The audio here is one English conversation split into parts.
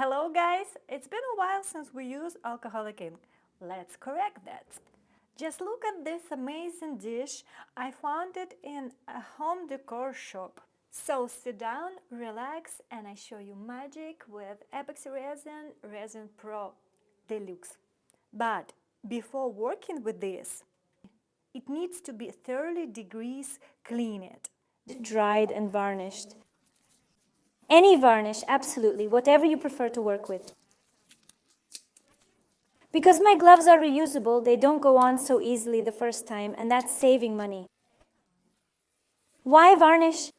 Hello guys, it's been a while since we used alcoholic ink. Let's correct that. Just look at this amazing dish. I found it in a home decor shop. So sit down, relax, and I show you magic with Epoxy resin, Resin Pro Deluxe. But before working with this, it needs to be thoroughly degrease cleaned, dried and varnished. Any varnish, absolutely, whatever you prefer to work with. Because my gloves are reusable, they don't go on so easily the first time, and that's saving money. Why varnish?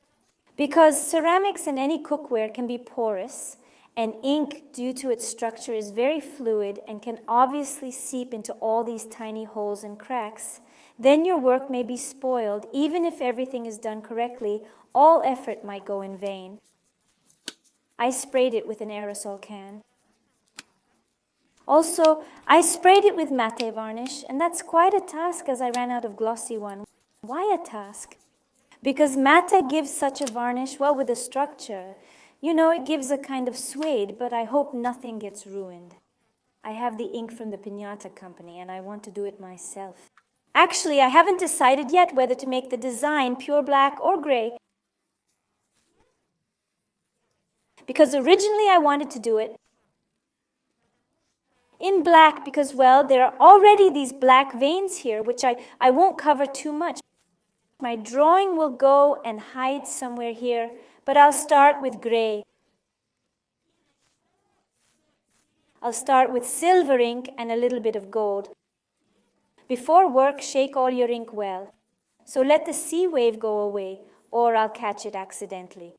Because ceramics and any cookware can be porous, and ink, due to its structure, is very fluid and can obviously seep into all these tiny holes and cracks. Then your work may be spoiled. Even if everything is done correctly, all effort might go in vain. I sprayed it with an aerosol can. Also, I sprayed it with matte varnish, and that's quite a task as I ran out of glossy one. Why a task? Because matte gives such a varnish, well, with a structure. You know, it gives a kind of suede, but I hope nothing gets ruined. I have the ink from the Piñata company, and I want to do it myself. Actually, I haven't decided yet whether to make the design pure black or gray. Because originally I wanted to do it in black because, well, there are already these black veins here, which I won't cover too much. My drawing will go and hide somewhere here, but I'll start with gray. I'll start with silver ink and a little bit of gold. Before work, shake all your ink well. So let the sea wave go away, or I'll catch it accidentally.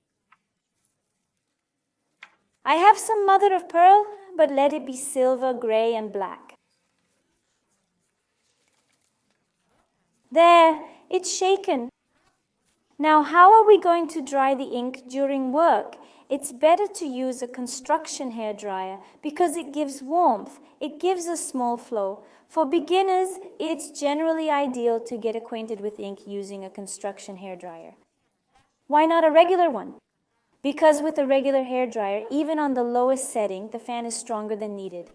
I have some mother of pearl, but let it be silver, gray, and black. There, it's shaken. Now, how are we going to dry the ink during work? It's better to use a construction hairdryer because it gives warmth. It gives a small flow. For beginners, it's generally ideal to get acquainted with ink using a construction hairdryer. Why not a regular one? Because with a regular hairdryer, even on the lowest setting, the fan is stronger than needed.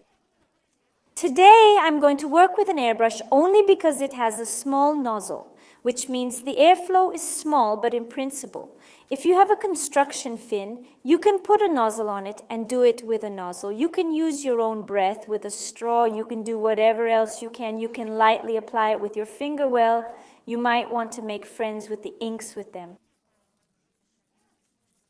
Today, I'm going to work with an airbrush only because it has a small nozzle, which means the airflow is small, but in principle. If you have a construction fin, you can put a nozzle on it and do it with a nozzle. You can use your own breath with a straw. You can do whatever else you can. You can lightly apply it with your finger well. You might want to make friends with the inks with them.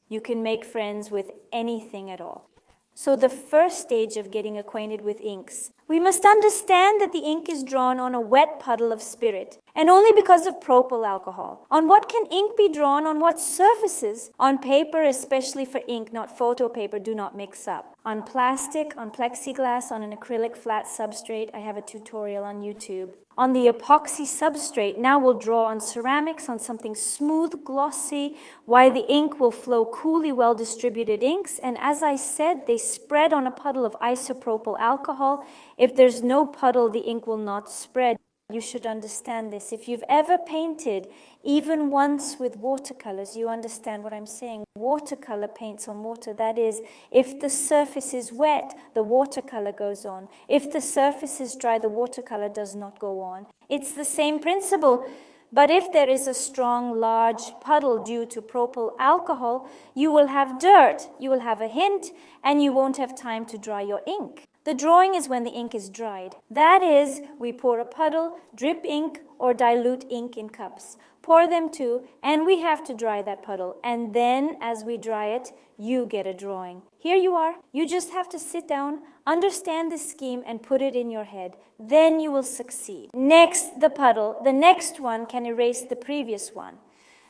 You can make friends with anything at all. So the first stage of getting acquainted with inks, we must understand that the ink is drawn on a wet puddle of spirit, and only because of propyl alcohol. On what can ink be drawn? On what surfaces? On paper, especially for ink, not photo paper, do not mix up. On plastic, on plexiglass, on an acrylic flat substrate, I have a tutorial on YouTube. On the epoxy substrate, now we'll draw on ceramics, on something smooth, glossy, while the ink will flow coolly well-distributed inks. And as I said, they spread on a puddle of isopropyl alcohol. If there's no puddle, the ink will not spread. You should understand this. If you've ever painted, even once with watercolors, you understand what I'm saying. Watercolor paints on water. That is, if the surface is wet, the watercolor goes on. If the surface is dry, the watercolor does not go on. It's the same principle. But if there is a strong, large puddle due to propyl alcohol, you will have dirt, you will have a hint, and you won't have time to dry your ink. The drawing is when the ink is dried. That is, we pour a puddle, drip ink, or dilute ink in cups. Pour them too, and we have to dry that puddle. And then, as we dry it, you get a drawing. Here you are. You just have to sit down, understand the scheme, and put it in your head. Then you will succeed. Next, the puddle. The next one can erase the previous one.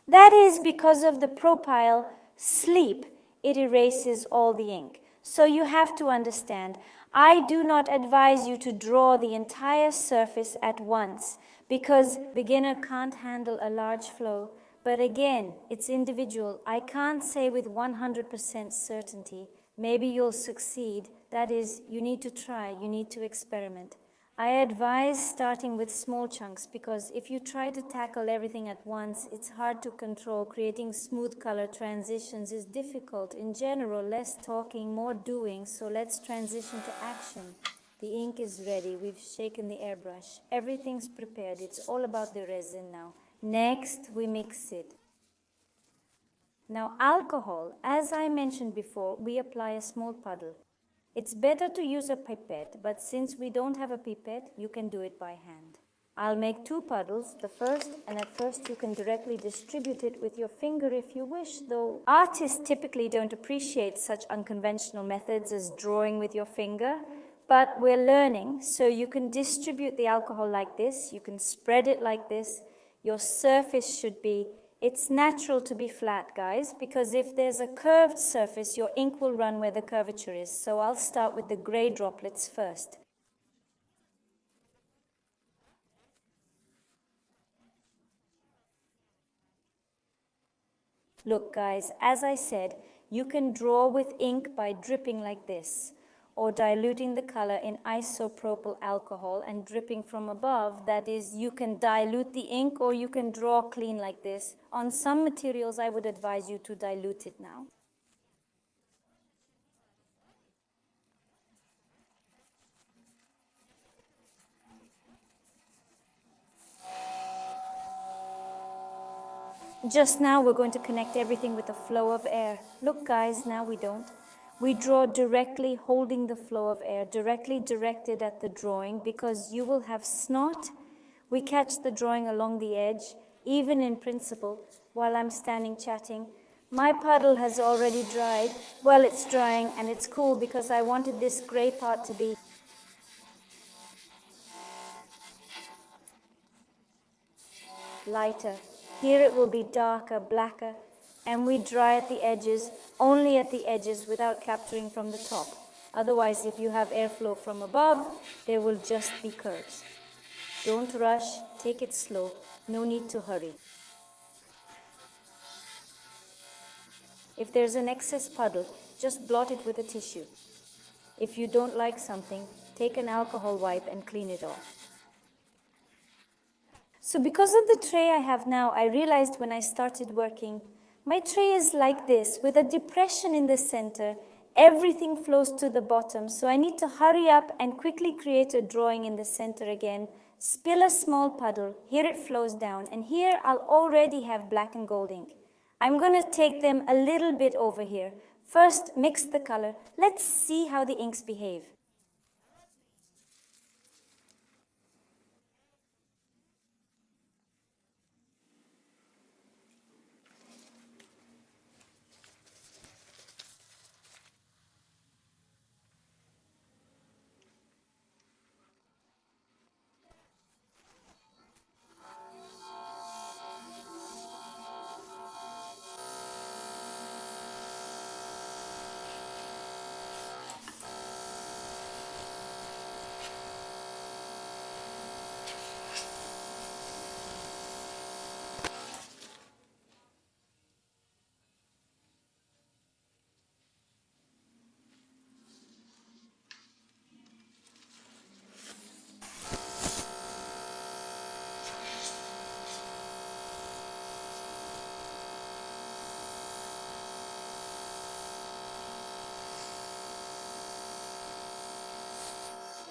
That is because of the propyl sleep. It erases all the ink. So you have to understand, I do not advise you to draw the entire surface at once because beginner can't handle a large flow. But again, it's individual. I can't say with 100% certainty, maybe you'll succeed. That is, you need to try, you need to experiment. I advise starting with small chunks because if you try to tackle everything at once, it's hard to control. Creating smooth color transitions is difficult. In general, less talking, more doing, so let's transition to action. The ink is ready. We've shaken the airbrush. Everything's prepared. It's all about the resin now. Next, we mix it. Now, alcohol, as I mentioned before, we apply a small puddle. It's better to use a pipette, but since we don't have a pipette, you can do it by hand. I'll make 2 puddles, the first, and at first you can directly distribute it with your finger if you wish, though artists typically don't appreciate such unconventional methods as drawing with your finger, but we're learning, so you can distribute the alcohol like this, you can spread it like this, your surface should be it's natural to be flat, guys, because if there's a curved surface, your ink will run where the curvature is. So I'll start with the gray droplets first. Look, guys, as I said, you can draw with ink by dripping like this, or diluting the color in isopropyl alcohol and dripping from above. That is, you can dilute the ink or you can draw clean like this. On some materials, I would advise you to dilute it now. Just now, we're going to connect everything with a flow of air. Look, guys, now we don't. We draw directly holding the flow of air, directly directed at the drawing, because you will have snot. We catch the drawing along the edge, even in principle, while I'm standing chatting. My puddle has already dried. Well, it's drying, and it's cool because I wanted this gray part to be lighter. Here it will be darker, blacker, and we dry at the edges, only at the edges without capturing from the top. Otherwise, if you have airflow from above, there will just be curves. Don't rush, take it slow, no need to hurry. If there's an excess puddle, just blot it with a tissue. If you don't like something, take an alcohol wipe and clean it off. So because of the tray I have now, I realized when I started working, my tray is like this, with a depression in the center. Everything flows to the bottom, so I need to hurry up and quickly create a drawing in the center again. Spill a small puddle, here it flows down, and here I'll already have black and gold ink. I'm going to take them a little bit over here. First, mix the color. Let's see how the inks behave.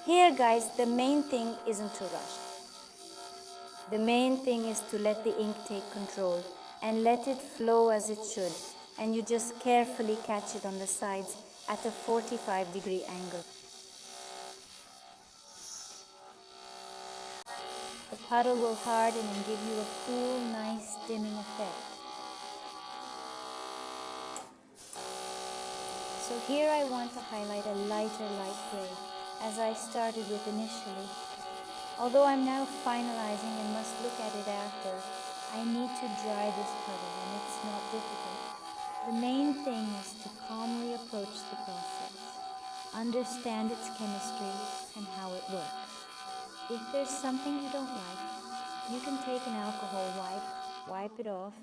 Here, guys, the main thing isn't to rush. The main thing is to let the ink take control and let it flow as it should. And you just carefully catch it on the sides at a 45-degree angle. The puddle will harden and give you a cool, nice dimming effect. So here I want to highlight a lighter light gray, as I started with initially. Although I'm now finalizing and must look at it after, I need to dry this puddle and it's not difficult. The main thing is to calmly approach the process, understand its chemistry and how it works. If there's something you don't like, you can take an alcohol wipe it off,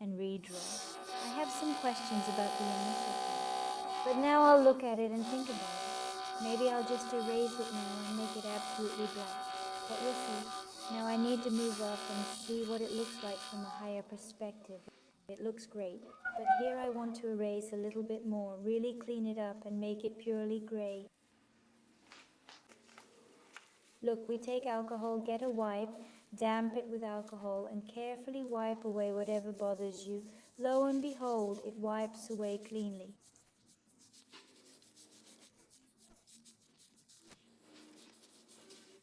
and redraw. I have some questions about the initial part, but now I'll look at it and think about it. Maybe I'll just erase it now and make it absolutely black. But we'll see. Now I need to move up and see what it looks like from a higher perspective. It looks great. But here I want to erase a little bit more, really clean it up and make it purely gray. Look, we take alcohol, get a wipe, damp it with alcohol, and carefully wipe away whatever bothers you. Lo and behold, it wipes away cleanly.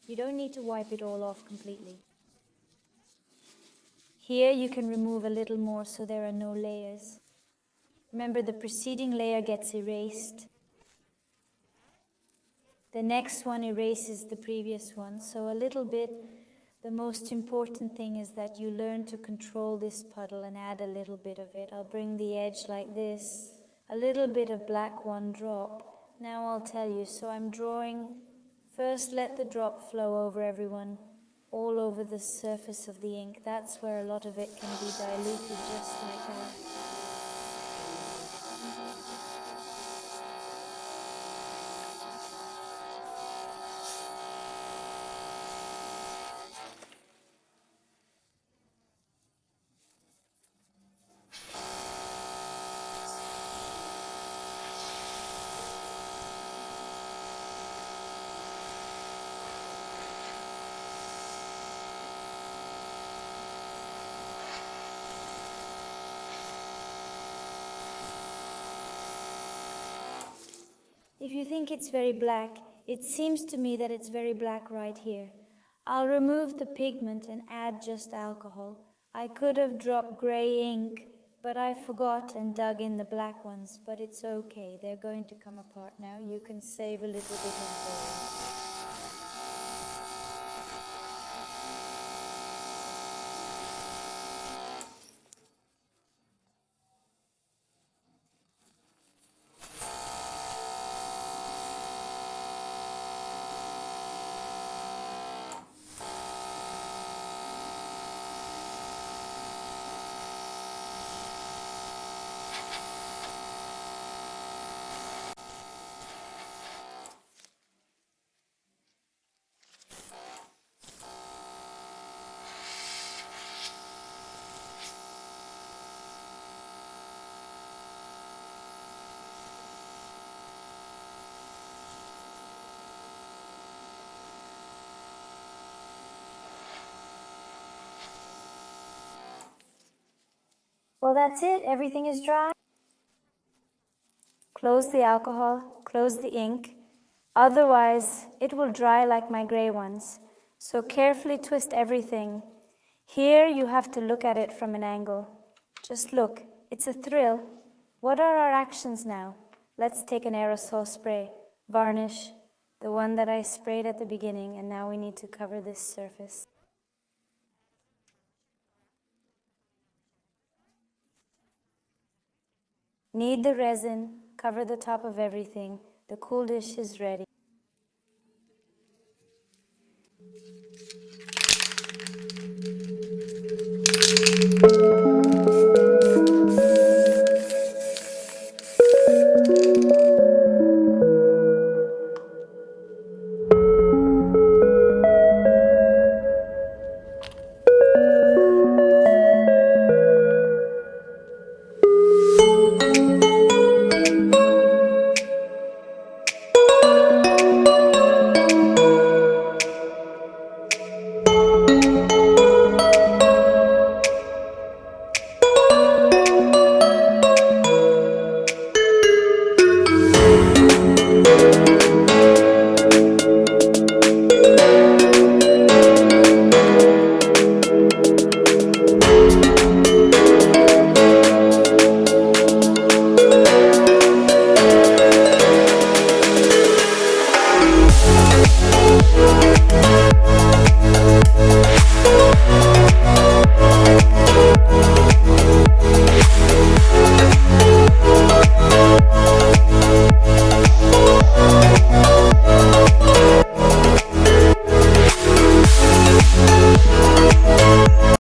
You don't need to wipe it all off completely. Here you can remove a little more so there are no layers. Remember, the preceding layer gets erased. The next one erases the previous one. So a little bit, the most important thing is that you learn to control this puddle and add a little bit of it. I'll bring the edge like this. A little bit of black one drop. Now I'll tell you. So I'm drawing. First, let the drop flow over everyone, all over the surface of the ink. That's where a lot of it can be diluted, just like that. If you think it's very black, it seems to me that it's very black right here. I'll remove the pigment and add just alcohol. I could have dropped gray ink, but I forgot and dug in the black ones, but it's okay. They're going to come apart now. You can save a little bit of gold. Well, that's it. Everything is dry. Close the alcohol, close the ink. Otherwise, it will dry like my gray ones. So carefully twist everything. Here you have to look at it from an angle. Just look. It's a thrill. What are our actions now? Let's take an aerosol spray. Varnish, the one that I sprayed at the beginning, and now we need to cover this surface. Knead the resin, cover the top of everything. The cool dish is ready.